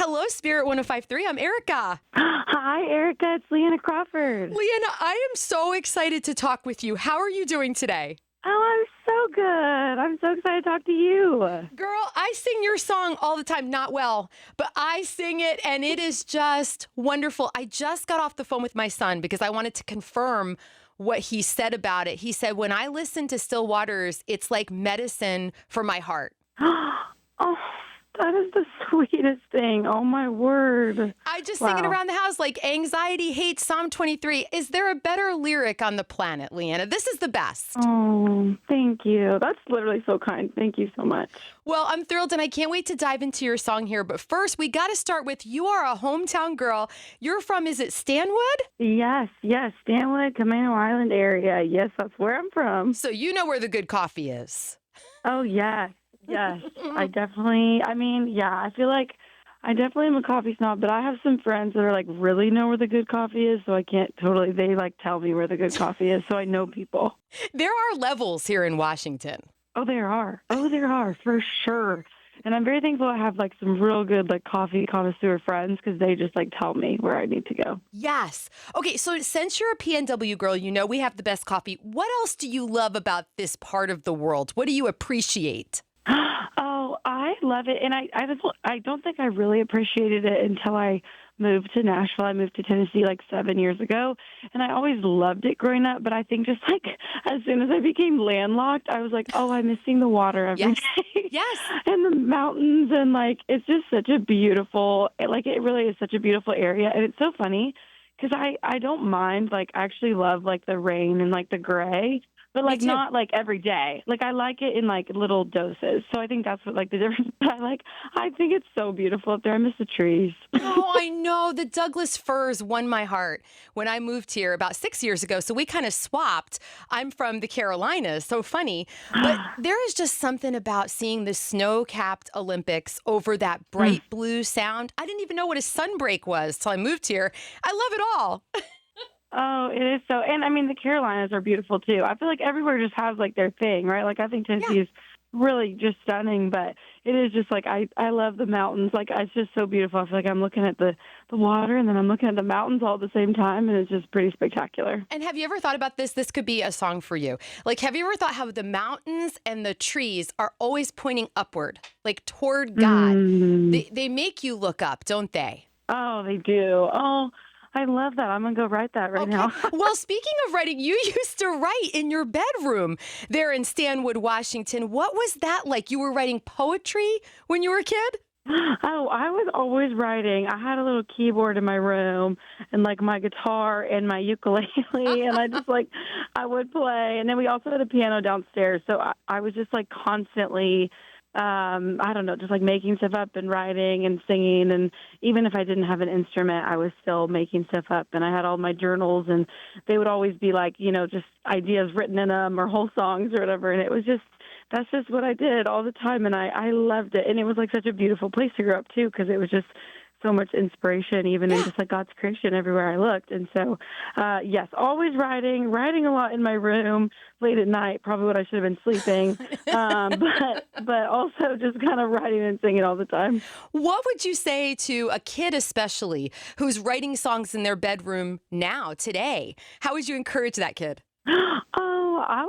Hello, Spirit 1053. I'm Erica. Hi, Erica. It's Leanna Crawford. Leanna, I am so excited to talk with you. How are you doing today? Oh, I'm so good. I'm so excited to talk to you. Girl, I sing your song all the time. Not well, but I sing it and it is just wonderful. I just got off the phone with my son because I wanted to confirm what he said about it. He said, when I listen to Still Waters, it's like medicine for my heart. Oh, that is the sweetest thing. Oh, my word. I just Wow. sing it around the house like anxiety hates Psalm 23. Is there a better lyric on the planet, Leanna? This is the best. Oh, thank you. That's literally so kind. Thank you so much. Well, I'm thrilled and I can't wait to dive into your song here. But first, we got to start with you are a hometown girl. You're from, is it Stanwood? Yes, Stanwood, Camano Island area. Yes, that's where I'm from. So you know where the good coffee is. Oh, yes. I feel like I definitely am a coffee snob, but I have some friends that are like really know where the good coffee is, so I can't totally, they like tell me where the good coffee is, so I know people. There are levels here in Washington. Oh, there are, for sure. And I'm very thankful I have like some real good like coffee connoisseur friends because they just like tell me where I need to go. Yes. Okay, so since you're a PNW girl, you know we have the best coffee. What else do you love about this part of the world? What do you appreciate? Oh, I love it. And I don't think I really appreciated it until I moved to Nashville. I moved to Tennessee like 7 years ago, and I always loved it growing up. But I think just like as soon as I became landlocked, I was like, oh, I'm missing the water every day. Yes. And the mountains, and like it's just such a beautiful, like it really is such a beautiful area. And it's so funny because I don't mind, like I actually love like the rain and like the gray. But, like, not, like, every day. Like, I like it in, like, little doses. So I think that's what, like, the difference. I think it's so beautiful up there. I miss the trees. Oh, I know. The Douglas firs won my heart when I moved here about 6 years ago. So we kind of swapped. I'm from the Carolinas. So funny. But there is just something about seeing the snow-capped Olympics over that bright blue sound. I didn't even know what a sunbreak was till I moved here. I love it all. Oh, it is so. And, I mean, the Carolinas are beautiful, too. I feel like everywhere just has, like, their thing, right? Like, I think Tennessee is really just stunning, but it is just, like, I love the mountains. Like, it's just so beautiful. I feel like I'm looking at the water, and then I'm looking at the mountains all at the same time, and it's just pretty spectacular. And have you ever thought about this? This could be a song for you. Like, have you ever thought how the mountains and the trees are always pointing upward, like toward God? They make you look up, don't they? Oh, they do. Oh, I love that. I'm going to go write that right now. Well, speaking of writing, you used to write in your bedroom there in Stanwood, Washington. What was that like? You were writing poetry when you were a kid? Oh, I was always writing. I had a little keyboard in my room and like my guitar and my ukulele, and I would play. And then we also had a piano downstairs. So I was just like constantly I don't know, just like making stuff up and writing and singing. And even if I didn't have an instrument, I was still making stuff up. And I had all my journals, and they would always be like, just ideas written in them or whole songs or whatever. And it was just, that's just what I did all the time. And I loved it. And it was like such a beautiful place to grow up too, because it was just so much inspiration, even in just like God's creation everywhere I looked. And so, yes, always writing a lot in my room late at night, probably when I should have been sleeping, but also just kind of writing and singing all the time. What would you say to a kid, especially who's writing songs in their bedroom now, today? How would you encourage that kid? Oh, I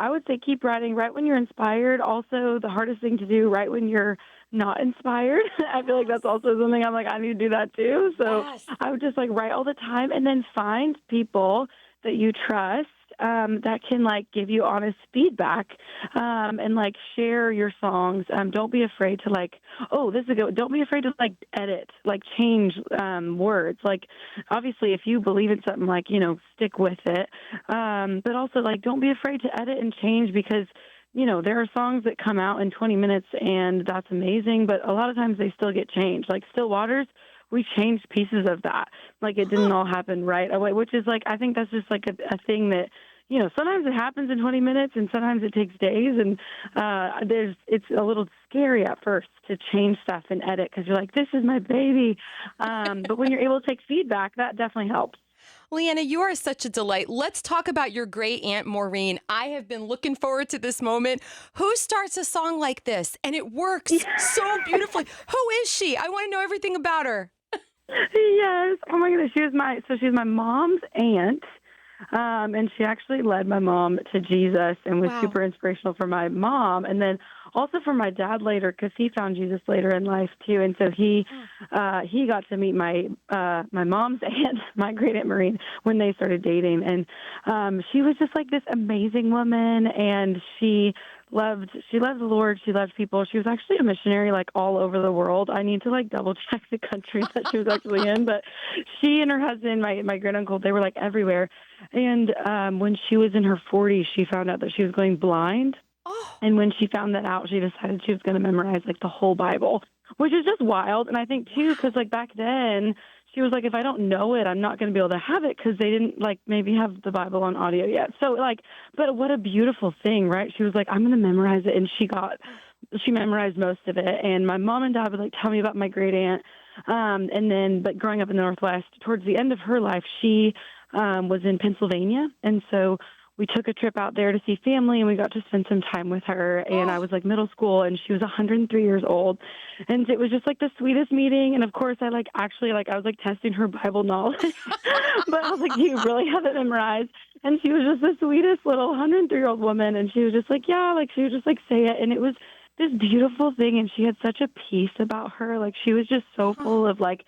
would say keep writing right when you're inspired. Also, the hardest thing to do right when you're not inspired. I feel like that's also something I'm like, I need to do that too. So I would just like write all the time, and then find people that you trust that can like give you honest feedback and like share your songs. Don't be afraid to like, don't be afraid to like edit, like change words. Like obviously if you believe in something, like, stick with it. But also like, don't be afraid to edit and change, because there are songs that come out in 20 minutes and that's amazing, but a lot of times they still get changed. Like Still Waters, we changed pieces of that. Like it didn't all happen right away, which is like, I think that's just like a thing that, sometimes it happens in 20 minutes and sometimes it takes days. And it's a little scary at first to change stuff and edit, because you're like, this is my baby. But when you're able to take feedback, that definitely helps. Leanna, you are such a delight. Let's talk about your great Aunt Maureen. I have been looking forward to this moment. Who starts a song like this? And it works so beautifully. Who is she? I want to know everything about her. Yes. Oh my goodness. She was my mom's aunt. And she actually led my mom to Jesus and was Wow. super inspirational for my mom, and then also for my dad later because he found Jesus later in life too. And so he got to meet my mom's aunt, my great Aunt Maureen, when they started dating, and she was just like this amazing woman, and she loved the Lord. She loved people. She was actually a missionary like all over the world. I need to like double check the country that she was actually in, but she and her husband, my great uncle, they were like everywhere. And when she was in her 40s, she found out that she was going blind. Oh, And when she found that out, she decided she was going to memorize like the whole Bible, which is just wild. And I think too, because like back then, she was like, if I don't know it, I'm not going to be able to have it because they didn't like maybe have the Bible on audio yet. So like, but what a beautiful thing, right? She was like, I'm going to memorize it, and she memorized most of it. And my mom and dad would like tell me about my great aunt. But growing up in the Northwest, towards the end of her life, she was in Pennsylvania, and so we took a trip out there to see family, and we got to spend some time with her. And I oh, was like middle school, and she was 103 years old, and it was just like the sweetest meeting. And of course, I was like testing her Bible knowledge, but I was like, "Do you really have it memorized?" And she was just the sweetest little 103-year-old woman, and she was just like, "Yeah," like she would just like say it, and it was this beautiful thing. And she had such a peace about her, like she was just so full of like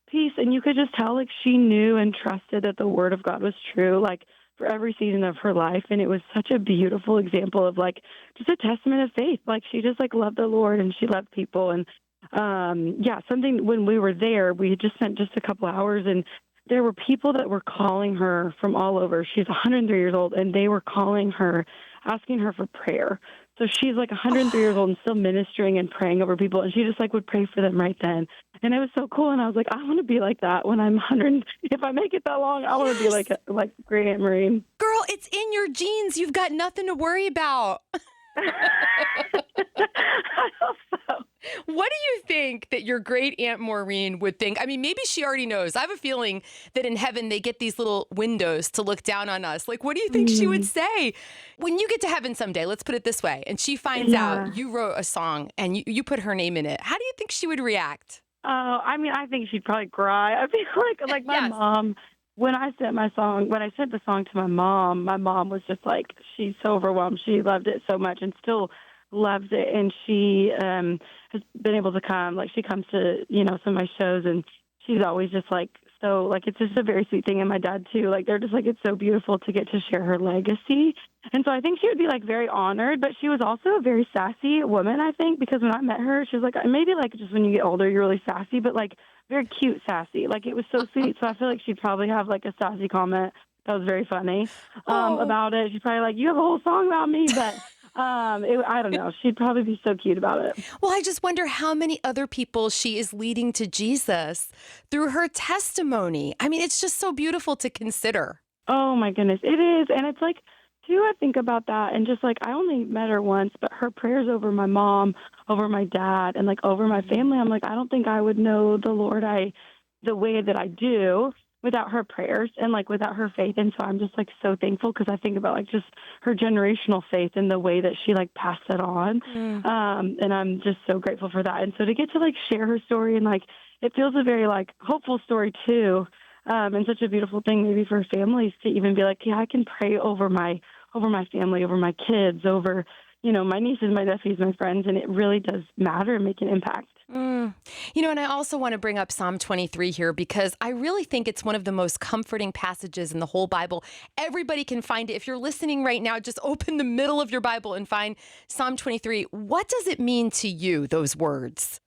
peace, and you could just tell like she knew and trusted that the Word of God was true, like for every season of her life. And it was such a beautiful example of like just a testament of faith. Like she just like loved the Lord, and she loved people. And something when we were there, we had just spent just a couple hours, and there were people that were calling her from all over. She's 103 years old, and they were calling her, asking her for prayer. So she's like 103 years oh. old and still ministering and praying over people, and she just like would pray for them right then. And it was so cool. And I was like, I want to be like that when I'm 100. If I make it that long, I want to be Yes. like great Aunt Maureen. Girl, it's in your genes. You've got nothing to worry about. I hope so. What do you think that your great Aunt Maureen would think? I mean, maybe she already knows. I have a feeling that in heaven they get these little windows to look down on us. Like, what do you think she would Mm, say? When you get to heaven someday, let's put it this way, and she finds yeah. out you wrote a song and you put her name in it, how do you think she would react? Oh, I mean, I think she'd probably cry. I feel like my Yes. mom, when I sent the song to my mom was just like, she's so overwhelmed. She loved it so much and still loves it. And she has been able to come, like she comes to, some of my shows, and she's always just like, so like, it's just a very sweet thing. And my dad too, like they're just like, it's so beautiful to get to share her legacy. And so I think she would be like very honored, but she was also a very sassy woman, I think, because when I met her, she was like, maybe like just when you get older, you're really sassy, but like very cute sassy. Like it was so sweet. So I feel like she'd probably have like a sassy comment that was very funny Oh. about it. She's probably like, you have a whole song about me, but I don't know. She'd probably be so cute about it. Well, I just wonder how many other people she is leading to Jesus through her testimony. I mean, it's just so beautiful to consider. Oh my goodness, it is. And it's like, too, I think about that, and just like I only met her once, but her prayers over my mom, over my dad, and like over my family, I'm like, I don't think I would know the Lord the way that I do without her prayers and like without her faith. And so I'm just like so thankful because I think about like just her generational faith and the way that she like passed it on. Mm. And I'm just so grateful for that. And so to get to like share her story, and like it feels a very like hopeful story too. And such a beautiful thing maybe for families to even be like, yeah, I can pray over my family, over my kids, over, my nieces, my nephews, my friends. And it really does matter and make an impact. Mm. And I also want to bring up Psalm 23 here because I really think it's one of the most comforting passages in the whole Bible. Everybody can find it. If you're listening right now, just open the middle of your Bible and find Psalm 23. What does it mean to you, those words?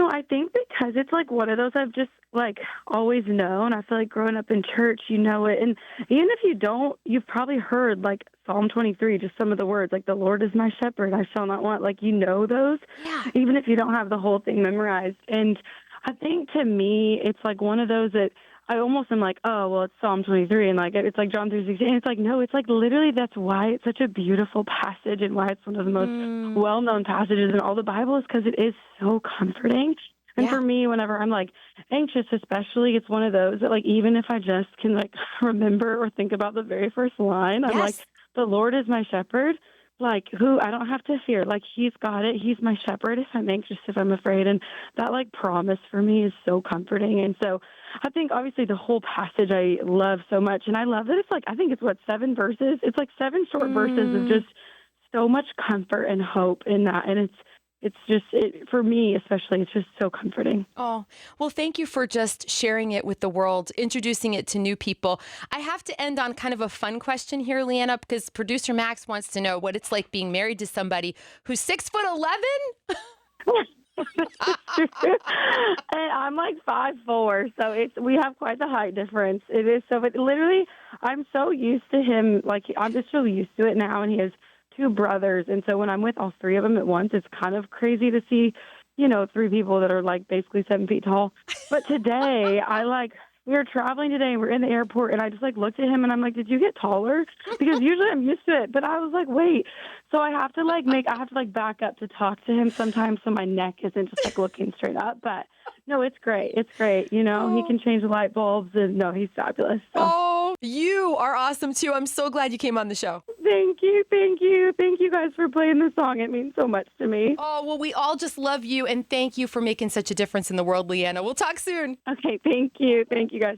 I think because it's like one of those I've just like always known. I feel like growing up in church, you know it. And even if you don't, you've probably heard like Psalm 23, just some of the words, like the Lord is my shepherd, I shall not want. Like, those, Yeah. even if you don't have the whole thing memorized. And I think to me, it's like one of those that I almost am like, oh, well, it's Psalm 23. And like, it's like John 3:16. And it's like, no, it's like literally that's why it's such a beautiful passage and why it's one of the most Mm. well-known passages in all the Bible is because it is so comforting. And Yeah. for me, whenever I'm like anxious, especially, it's one of those that like even if I just can like remember or think about the very first line, I'm like, Yes. the Lord is my shepherd. Like who I don't have to fear. Like he's got it. He's my shepherd if I'm anxious, if I'm afraid. And that like promise for me is so comforting. And so I think obviously the whole passage I love so much. And I love that it's like I think it's what 7 verses. It's like 7 short verses of Mm. just so much comfort and hope in that. And it's just for me especially, it's just so comforting. Oh, well, thank you for just sharing it with the world, introducing it to new people. I have to end on kind of a fun question here, Leanna, because producer Max wants to know what it's like being married to somebody who's 6'11". And I'm like 5'4", so it's we have quite the height difference. It is so, but literally, I'm so used to him. Like I'm just really used to it now, and he has 2 brothers, and so when I'm with all 3 of them at once, it's kind of crazy to see, 3 people that are like basically 7 feet tall. But today, I like we were traveling today, and we're in the airport, and I just like looked at him, and I'm like, "Did you get taller?" Because usually I'm used to it, but I was like, "Wait." So I have to like back up to talk to him sometimes so my neck isn't just like looking straight up. But no, it's great. It's great. He Oh, can change the light bulbs and no, he's fabulous. So oh, you are awesome too. I'm so glad you came on the show. thank you. Thank you. Thank you guys for playing the song. It means so much to me. Oh, well, we all just love you and thank you for making such a difference in the world, Leanna. We'll talk soon. Okay. Thank you. Thank you guys.